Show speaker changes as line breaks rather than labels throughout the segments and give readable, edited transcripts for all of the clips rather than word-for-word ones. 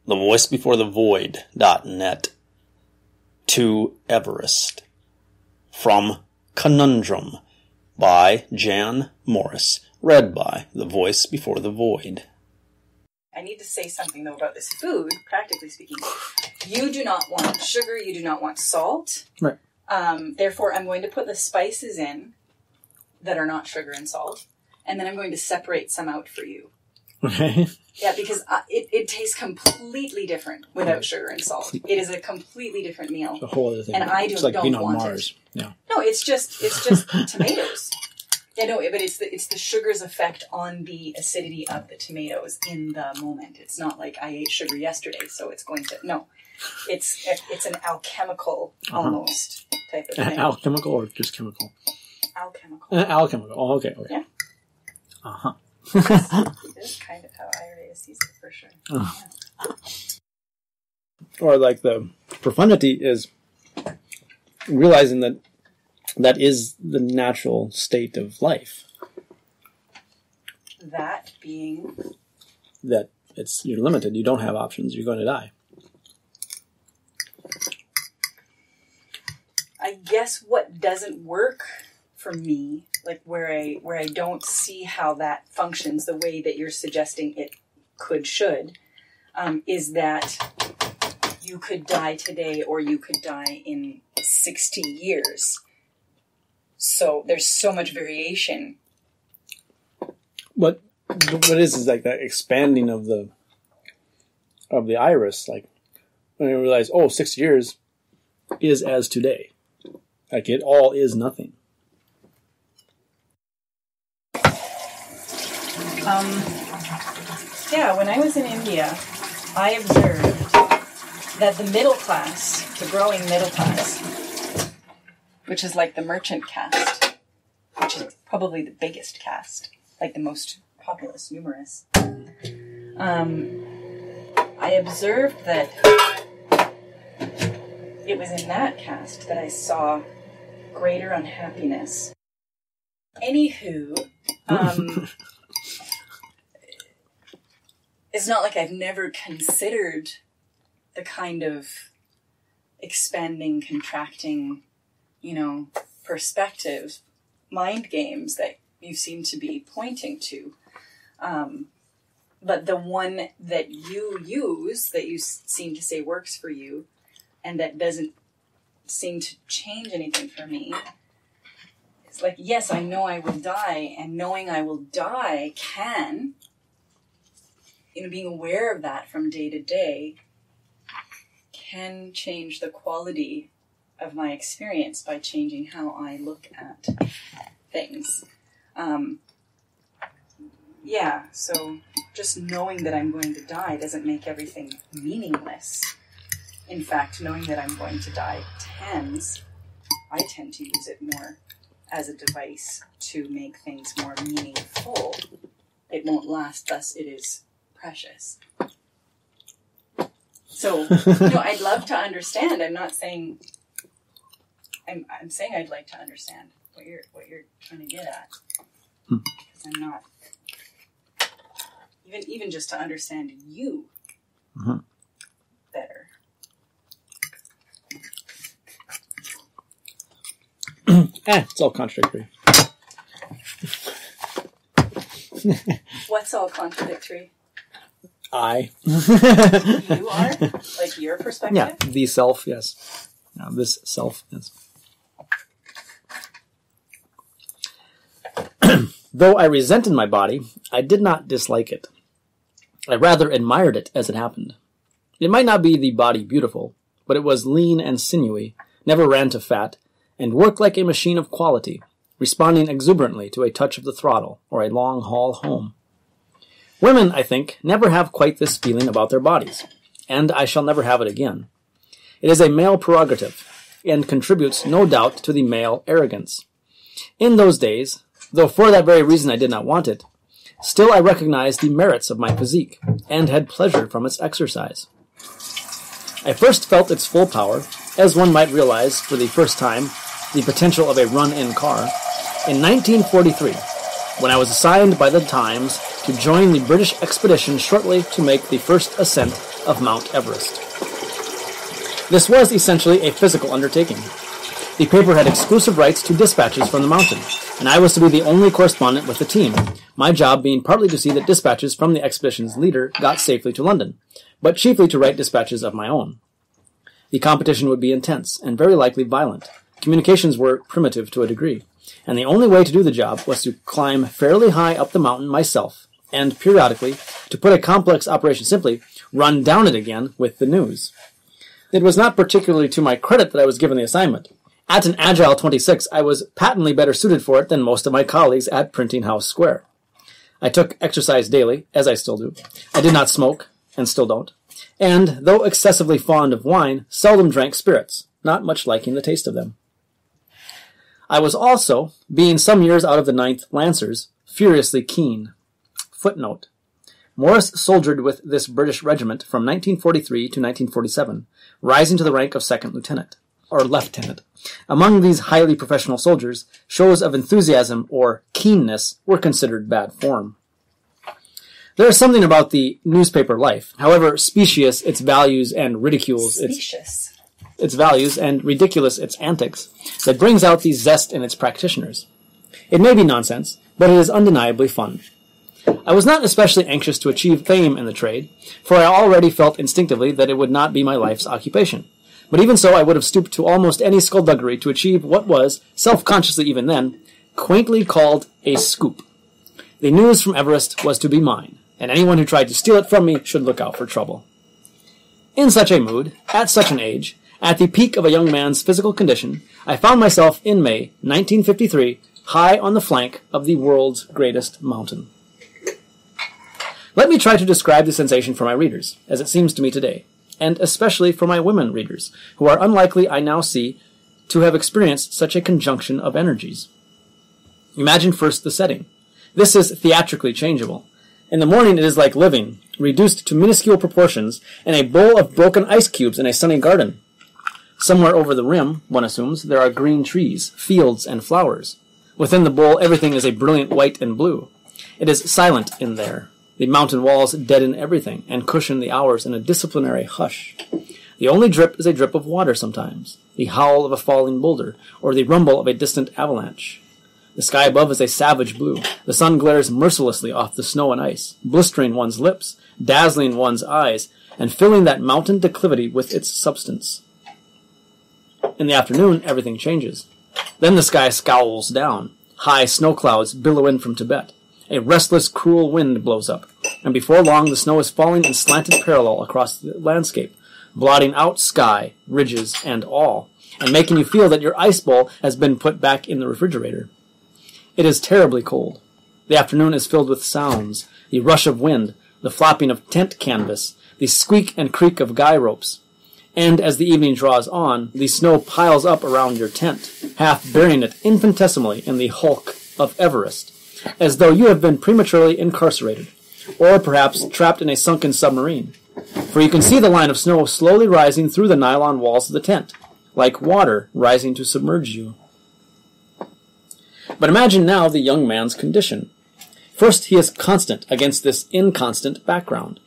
thevoicebeforethevoid.net. To Everest. From Conundrum by Jan Morris. Read by The Voice Before the Void.
I need to say something, though, about this food, practically speaking. You do not want sugar, you do not want salt.
Right.
Therefore, I'm going to put the spices in that are not sugar and salt, and then I'm going to separate some out for you.
Okay.
Yeah, because it tastes completely different without sugar and salt. It is a completely different meal.
It's a whole other thing.
And I
it's
don't
like being on
want
Mars.
it.
Yeah.
No, it's just tomatoes. Yeah, no, but it's the sugar's effect on the acidity of the tomatoes in the moment. It's not like I ate sugar yesterday, so it's going to... No. It's an alchemical, almost, type of thing.
Alchemical or just chemical?
Alchemical.
Alchemical. Oh, okay.
Yeah.
Uh-huh.
This is kind of how Ayurveda sees it, for sure. Yeah.
Or like the profundity is realizing that is the natural state of life.
That being...
That you're limited. You don't have options. You're going to die.
I guess what doesn't work for me, like where I don't see how that functions the way that you're suggesting it should, is that you could die today or you could die in 60 years. So there's so much variation.
What is like that expanding of the iris, like when you realize, 6 years is as today. Like it all is nothing.
Yeah, when I was in India, I observed that the middle class, the growing middle class, which is like the merchant caste, which is probably the biggest caste, like the most populous, numerous, I observed that it was in that caste that I saw greater unhappiness. Anywho, it's not like I've never considered the kind of expanding, contracting, perspective, mind games that you seem to be pointing to. But the one that you use, that you seem to say works for you, and that doesn't seem to change anything for me, it's like, yes, I know I will die, and knowing I will die can, being aware of that from day to day, can change the quality of my experience by changing how I look at things. So just knowing that I'm going to die doesn't make everything meaningless. In fact, knowing that I'm going to die I tend to use it more as a device to make things more meaningful. It won't last, thus it is precious. So, I'd love to understand. I'm not saying... I'm saying I'd like to understand what you're trying to get at. Because I'm not... Even just to understand you better.
It's all contradictory.
What's all contradictory?
I.
You are? Like your perspective?
Yeah, the self, yes. This self, yes. Though I resented my body, I did not dislike it. I rather admired it as it happened. It might not be the body beautiful, but it was lean and sinewy, never ran to fat, and worked like a machine of quality, responding exuberantly to a touch of the throttle or a long haul home. Women, I think, never have quite this feeling about their bodies, and I shall never have it again. It is a male prerogative, and contributes, no doubt, to the male arrogance. In those days, though for that very reason I did not want it, still I recognized the merits of my physique, and had pleasure from its exercise. I first felt its full power, as one might realize for the first time the potential of a run-in car, in 1943, when I was assigned by the Times to join the British expedition shortly to make the first ascent of Mount Everest. This was essentially a physical undertaking. The paper had exclusive rights to dispatches from the mountain, and I was to be the only correspondent with the team, my job being partly to see that dispatches from the expedition's leader got safely to London, but chiefly to write dispatches of my own. The competition would be intense and very likely violent. Communications were primitive to a degree, and the only way to do the job was to climb fairly high up the mountain myself, and periodically, to put a complex operation simply, run down it again with the news. It was not particularly to my credit that I was given the assignment. At an agile 26, I was patently better suited for it than most of my colleagues at Printing House Square. I took exercise daily, as I still do. I did not smoke, and still don't. And, though excessively fond of wine, seldom drank spirits, not much liking the taste of them. I was also, being some years out of the 9th Lancers, furiously keen. Footnote. Morris soldiered with this British regiment from 1943 to 1947, rising to the rank of second lieutenant, or lieutenant. Among these highly professional soldiers, shows of enthusiasm or keenness were considered bad form. There is something about the newspaper life, however specious its values and ridiculous its values and ridiculous its antics, that brings out the zest in its practitioners. It may be nonsense, but it is undeniably fun. I was not especially anxious to achieve fame in the trade, for I already felt instinctively that it would not be my life's occupation. But even so, I would have stooped to almost any skullduggery to achieve what was, self-consciously even then, quaintly called a scoop. The news from Everest was to be mine, and anyone who tried to steal it from me should look out for trouble. In such a mood, at such an age, at the peak of a young man's physical condition, I found myself in May 1953 high on the flank of the world's greatest mountain. Let me try to describe the sensation for my readers, as it seems to me today, and especially for my women readers, who are unlikely, I now see, to have experienced such a conjunction of energies. Imagine first the setting. This is theatrically changeable. In the morning it is like living, reduced to minuscule proportions, in a bowl of broken ice cubes in a sunny garden. Somewhere over the rim, one assumes, there are green trees, fields, and flowers. Within the bowl everything is a brilliant white and blue. It is silent in there. The mountain walls deaden everything, and cushion the hours in a disciplinary hush. The only drip is a drip of water sometimes, the howl of a falling boulder, or the rumble of a distant avalanche. The sky above is a savage blue. The sun glares mercilessly off the snow and ice, blistering one's lips, dazzling one's eyes, and filling that mountain declivity with its substance. In the afternoon, everything changes. Then the sky scowls down. High snow clouds billow in from Tibet. A restless, cruel wind blows up, and before long the snow is falling in slanted parallel across the landscape, blotting out sky, ridges, and all, and making you feel that your ice bowl has been put back in the refrigerator. It is terribly cold. The afternoon is filled with sounds, the rush of wind, the flapping of tent canvas, the squeak and creak of guy ropes. And as the evening draws on, the snow piles up around your tent, half burying it infinitesimally in the hulk of Everest, as though you have been prematurely incarcerated, or perhaps trapped in a sunken submarine. For you can see the line of snow slowly rising through the nylon walls of the tent, like water rising to submerge you. But imagine now the young man's condition. First, he is constant against this inconstant background.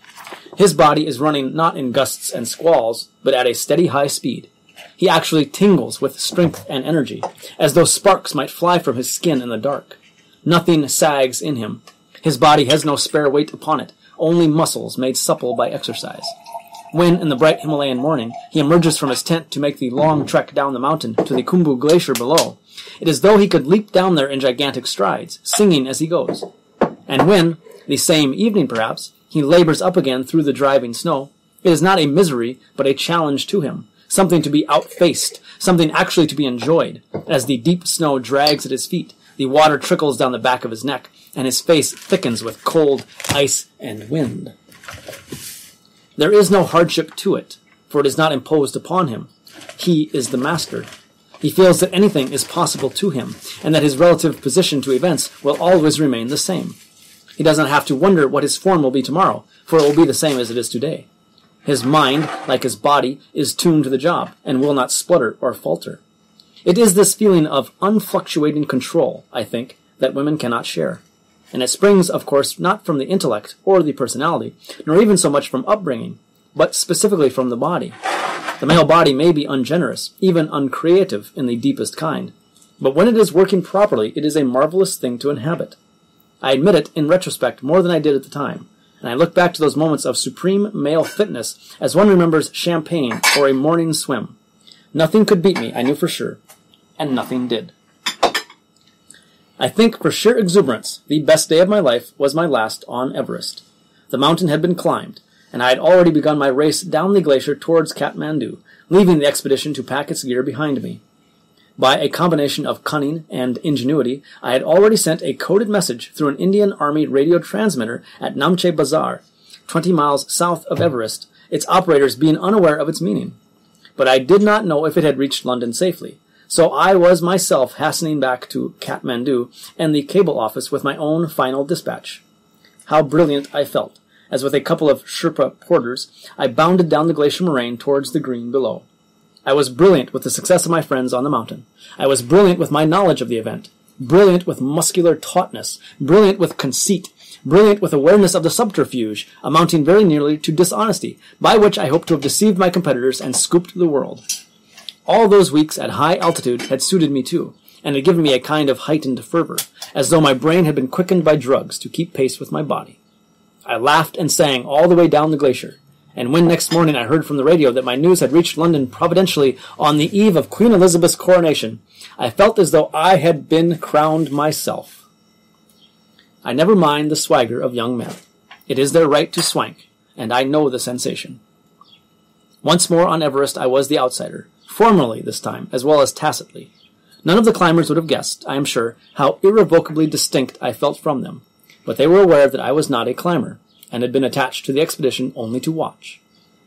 His body is running not in gusts and squalls, but at a steady high speed. He actually tingles with strength and energy, as though sparks might fly from his skin in the dark. Nothing sags in him. His body has no spare weight upon it, only muscles made supple by exercise. When, in the bright Himalayan morning, he emerges from his tent to make the long trek down the mountain to the Khumbu Glacier below, it is as though he could leap down there in gigantic strides, singing as he goes. And when, the same evening perhaps, he labors up again through the driving snow, it is not a misery, but a challenge to him, something to be outfaced, something actually to be enjoyed, as the deep snow drags at his feet, the water trickles down the back of his neck, and his face thickens with cold, ice, and wind. There is no hardship to it, for it is not imposed upon him. He is the master. He feels that anything is possible to him, and that his relative position to events will always remain the same. He does not have to wonder what his form will be tomorrow, for it will be the same as it is today. His mind, like his body, is tuned to the job, and will not splutter or falter. It is this feeling of unfluctuating control, I think, that women cannot share. And it springs, of course, not from the intellect or the personality, nor even so much from upbringing, but specifically from the body. The male body may be ungenerous, even uncreative in the deepest kind, but when it is working properly, it is a marvelous thing to inhabit. I admit it in retrospect more than I did at the time, and I look back to those moments of supreme male fitness as one remembers champagne or a morning swim. Nothing could beat me, I knew for sure, and nothing did. I think, for sheer exuberance, the best day of my life was my last on Everest. The mountain had been climbed, and I had already begun my race down the glacier towards Kathmandu, leaving the expedition to pack its gear behind me. By a combination of cunning and ingenuity, I had already sent a coded message through an Indian Army radio transmitter at Namche Bazaar, 20 miles south of Everest, its operators being unaware of its meaning. But I did not know if it had reached London safely, so I was myself hastening back to Kathmandu and the cable office with my own final dispatch. How brilliant I felt, as with a couple of Sherpa porters, I bounded down the glacier moraine towards the green below. I was brilliant with the success of my friends on the mountain. I was brilliant with my knowledge of the event, brilliant with muscular tautness, brilliant with conceit, brilliant with awareness of the subterfuge, amounting very nearly to dishonesty, by which I hoped to have deceived my competitors and scooped the world. All those weeks at high altitude had suited me too, and had given me a kind of heightened fervor, as though my brain had been quickened by drugs to keep pace with my body. I laughed and sang all the way down the glacier, and when next morning I heard from the radio that my news had reached London providentially on the eve of Queen Elizabeth's coronation, I felt as though I had been crowned myself. I never mind the swagger of young men. It is their right to swank, and I know the sensation. Once more on Everest I was the outsider, formally this time, as well as tacitly. None of the climbers would have guessed, I am sure, how irrevocably distinct I felt from them, but they were aware that I was not a climber, and had been attached to the expedition only to watch.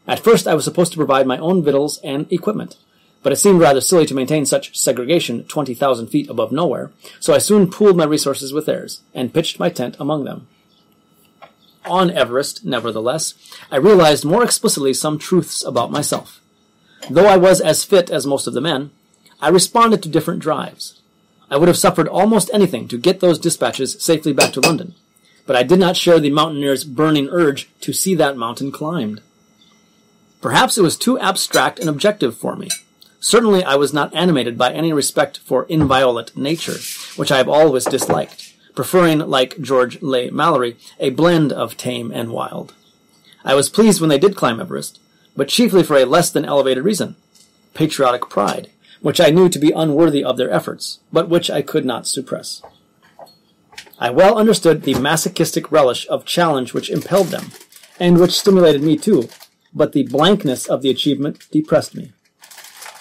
At first I was supposed to provide my own victuals and equipment, but it seemed rather silly to maintain such segregation 20,000 feet above nowhere, so I soon pooled my resources with theirs, and pitched my tent among them. On Everest, nevertheless, I realized more explicitly some truths about myself. Though I was as fit as most of the men, I responded to different drives. I would have suffered almost anything to get those dispatches safely back to London, but I did not share the mountaineer's burning urge to see that mountain climbed. Perhaps it was too abstract and objective for me. Certainly I was not animated by any respect for inviolate nature, which I have always disliked, preferring, like George Leigh Mallory, a blend of tame and wild. I was pleased when they did climb Everest, but chiefly for a less than elevated reason, patriotic pride, which I knew to be unworthy of their efforts, but which I could not suppress. I well understood the masochistic relish of challenge which impelled them, and which stimulated me too, but the blankness of the achievement depressed me.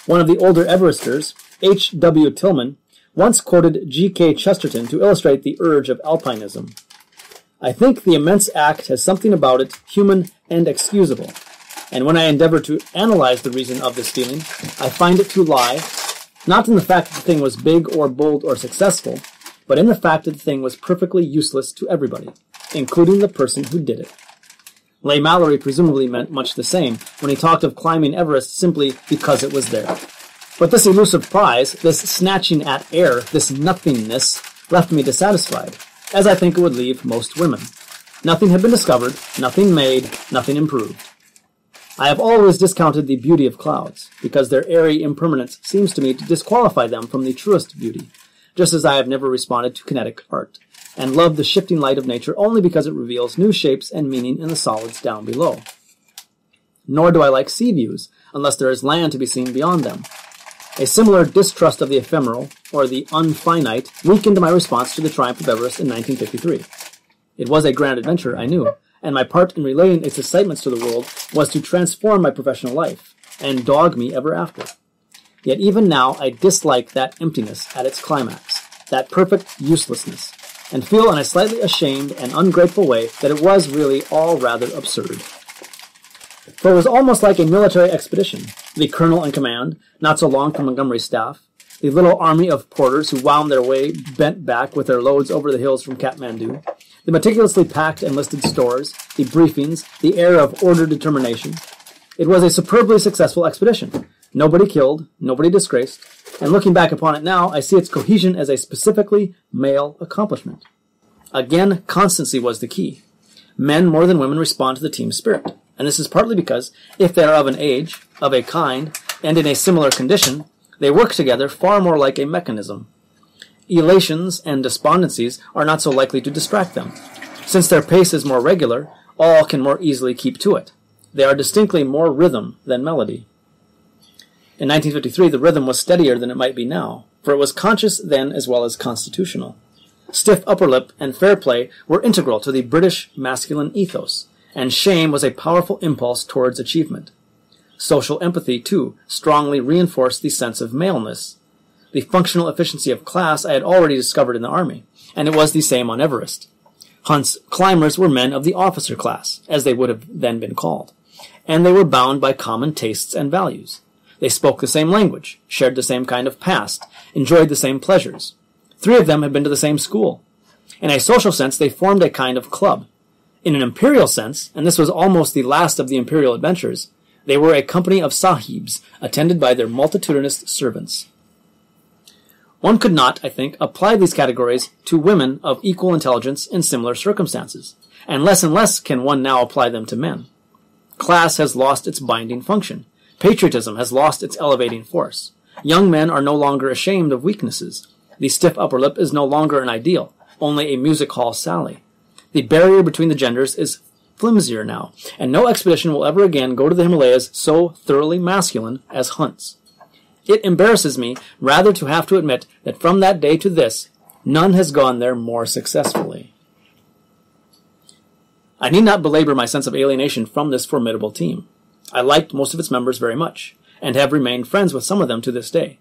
One of the older Everesters, H. W. Tillman, once quoted G. K. Chesterton to illustrate the urge of alpinism. I think the immense act has something about it human and excusable, and when I endeavor to analyze the reason of this feeling, I find it to lie, not in the fact that the thing was big or bold or successful, but in the fact that the thing was perfectly useless to everybody, including the person who did it. Leigh Mallory presumably meant much the same when he talked of climbing Everest simply because it was there. But this elusive prize, this snatching at air, this nothingness, left me dissatisfied, as I think it would leave most women. Nothing had been discovered, nothing made, nothing improved. I have always discounted the beauty of clouds, because their airy impermanence seems to me to disqualify them from the truest beauty, just as I have never responded to kinetic art, and loved the shifting light of nature only because it reveals new shapes and meaning in the solids down below. Nor do I like sea views, unless there is land to be seen beyond them. A similar distrust of the ephemeral, or the unfinite, weakened my response to the triumph of Everest in 1953. It was a grand adventure, I knew, and my part in relating its excitements to the world was to transform my professional life, and dog me ever after. Yet even now I dislike that emptiness at its climax, that perfect uselessness, and feel in a slightly ashamed and ungrateful way that it was really all rather absurd. For it was almost like a military expedition, the colonel in command, not so long from Montgomery's staff, the little army of porters who wound their way bent back with their loads over the hills from Kathmandu, the meticulously packed and listed stores, the briefings, the air of ordered determination. It was a superbly successful expedition. Nobody killed, nobody disgraced, and looking back upon it now, I see its cohesion as a specifically male accomplishment. Again, constancy was the key. Men more than women respond to the team spirit, and this is partly because, if they are of an age, of a kind, and in a similar condition, they work together far more like a mechanism. Elations and despondencies are not so likely to distract them. Since their pace is more regular, all can more easily keep to it. They are distinctly more rhythm than melody. In 1953, the rhythm was steadier than it might be now, for it was conscious then as well as constitutional. Stiff upper lip and fair play were integral to the British masculine ethos, and shame was a powerful impulse towards achievement. Social empathy, too, strongly reinforced the sense of maleness. The functional efficiency of class I had already discovered in the army, and it was the same on Everest. Hunt's climbers were men of the officer class, as they would have then been called, and they were bound by common tastes and values. They spoke the same language, shared the same kind of past, enjoyed the same pleasures. 3 of them had been to the same school. In a social sense, they formed a kind of club. In an imperial sense, and this was almost the last of the imperial adventures, they were a company of sahibs, attended by their multitudinous servants. One could not, I think, apply these categories to women of equal intelligence in similar circumstances, and less can one now apply them to men. Class has lost its binding function. Patriotism has lost its elevating force. Young men are no longer ashamed of weaknesses. The stiff upper lip is no longer an ideal, only a music hall sally. The barrier between the genders is flimsier now, and no expedition will ever again go to the Himalayas so thoroughly masculine as Hunt's. It embarrasses me rather to have to admit that from that day to this, none has gone there more successfully. I need not belabor my sense of alienation from this formidable team. I liked most of its members very much, and have remained friends with some of them to this day.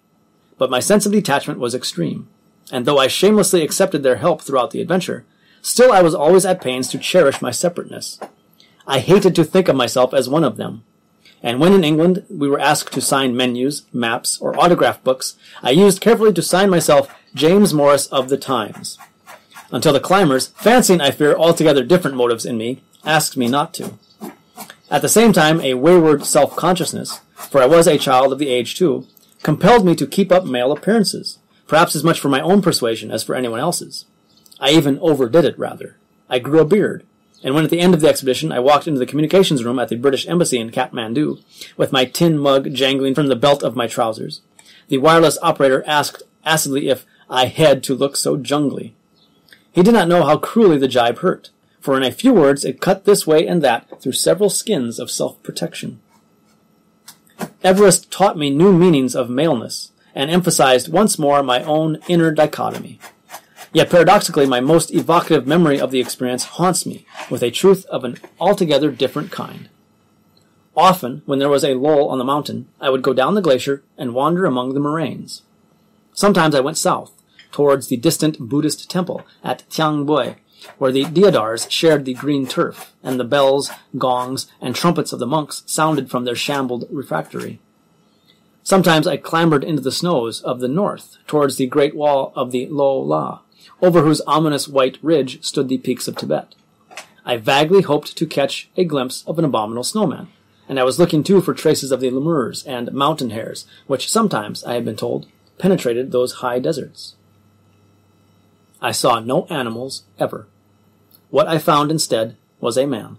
But my sense of detachment was extreme, and though I shamelessly accepted their help throughout the adventure, still I was always at pains to cherish my separateness. I hated to think of myself as one of them, and when in England we were asked to sign menus, maps, or autograph books, I used carefully to sign myself James Morris of the Times, until the climbers, fancying, I fear, altogether different motives in me, asked me not to. At the same time, a wayward self-consciousness, for I was a child of the age too, compelled me to keep up male appearances, perhaps as much for my own persuasion as for anyone else's. I even overdid it, rather. I grew a beard, and when at the end of the expedition I walked into the communications room at the British Embassy in Kathmandu, with my tin mug jangling from the belt of my trousers, the wireless operator asked acidly if I had to look so jungly. He did not know how cruelly the jibe hurt, for in a few words it cut this way and that through several skins of self-protection. Everest taught me new meanings of maleness, and emphasized once more my own inner dichotomy. Yet paradoxically, my most evocative memory of the experience haunts me with a truth of an altogether different kind. Often, when there was a lull on the mountain, I would go down the glacier and wander among the moraines. Sometimes I went south, towards the distant Buddhist temple at Tiang Boi, where the deodars shared the green turf, and the bells, gongs, and trumpets of the monks sounded from their shambled refectory. Sometimes I clambered into the snows of the north, towards the great wall of the Lo La, over whose ominous white ridge stood the peaks of Tibet. I vaguely hoped to catch a glimpse of an abominable snowman, and I was looking too for traces of the lemurs and mountain hares, which sometimes, I had been told, penetrated those high deserts. I saw no animals ever. What I found instead was a man.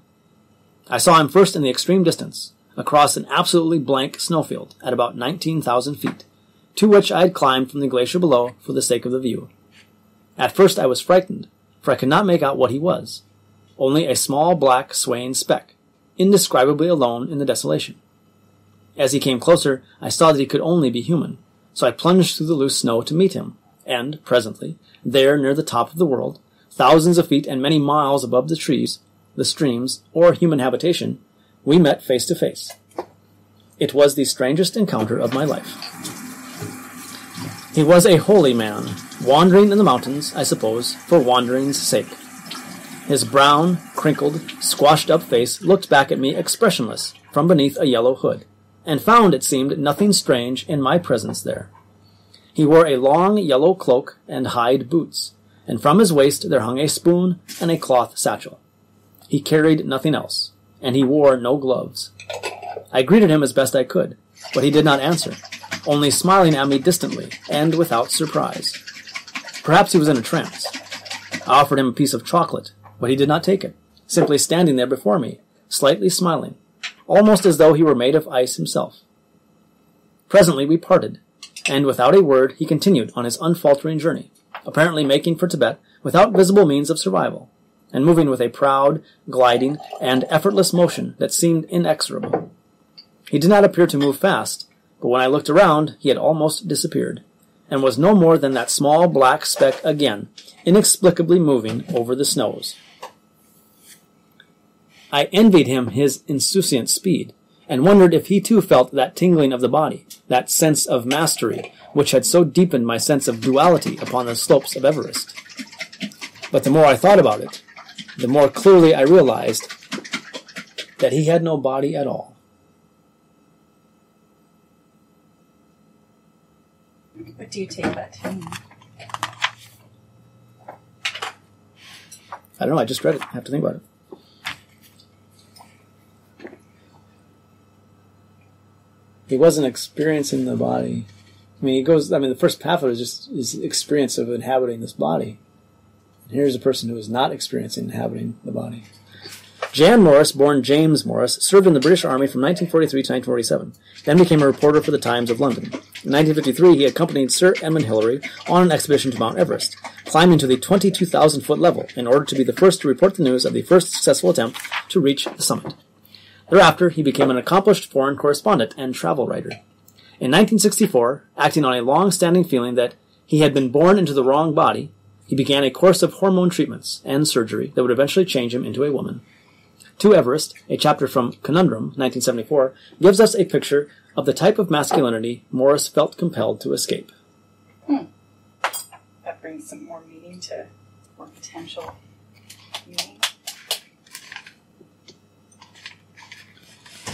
I saw him first in the extreme distance, across an absolutely blank snowfield at about 19,000 feet, to which I had climbed from the glacier below for the sake of the view. At first I was frightened, for I could not make out what he was. Only a small black swaying speck, indescribably alone in the desolation. As he came closer, I saw that he could only be human, so I plunged through the loose snow to meet him, and, presently, there near the top of the world, thousands of feet and many miles above the trees, the streams, or human habitation, we met face to face. It was the strangest encounter of my life. He was a holy man, wandering in the mountains, I suppose, for wandering's sake. His brown, crinkled, squashed-up face looked back at me expressionless from beneath a yellow hood, and found, it seemed, nothing strange in my presence there. He wore a long yellow cloak and hide boots, and from his waist there hung a spoon and a cloth satchel. He carried nothing else, and he wore no gloves. I greeted him as best I could, but he did not answer, only smiling at me distantly and without surprise. Perhaps he was in a trance. I offered him a piece of chocolate, but he did not take it, simply standing there before me, slightly smiling, almost as though he were made of ice himself. Presently we parted, and without a word he continued on his unfaltering journey, apparently making for Tibet without visible means of survival, and moving with a proud, gliding, and effortless motion that seemed inexorable. He did not appear to move fast, but when I looked around he had almost disappeared, and was no more than that small black speck again, inexplicably moving over the snows. I envied him his insouciant speed, and wondered if he too felt that tingling of the body, that sense of mastery, which had so deepened my sense of duality upon the slopes of Everest. But the more I thought about it, the more clearly I realized that he had no body at all.
What do you take that to?
I don't know, I just read it. I have to think about it. He wasn't experiencing the body. The first half of it is just his experience of inhabiting this body. And here's a person who is not experiencing inhabiting the body. Jan Morris, born James Morris, served in the British Army from 1943 to 1947, then became a reporter for the Times of London. In 1953, he accompanied Sir Edmund Hillary on an expedition to Mount Everest, climbing to the 22,000-foot level in order to be the first to report the news of the first successful attempt to reach the summit. Thereafter, he became an accomplished foreign correspondent and travel writer. In 1964, acting on a long-standing feeling that he had been born into the wrong body, he began a course of hormone treatments and surgery that would eventually change him into a woman. To Everest, a chapter from Conundrum, 1974, gives us a picture of the type of masculinity Morris felt compelled to escape.
That brings some more meaning to, or potential meaning.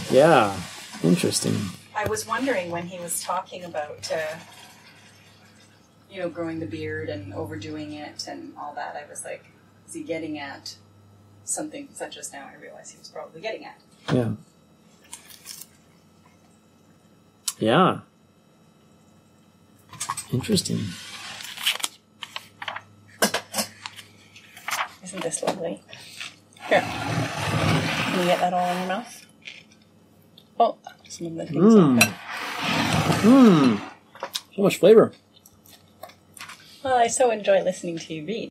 Yeah, interesting.
I was wondering when he was talking about, growing the beard and overdoing it and all that, I was like, is he getting at something such as now I realize he was probably getting at?
Yeah. Yeah. Interesting.
Isn't this lovely? Here. Can you get that all in your mouth? Oh, some of the things.
So much flavor.
Well, I so enjoy listening to you read.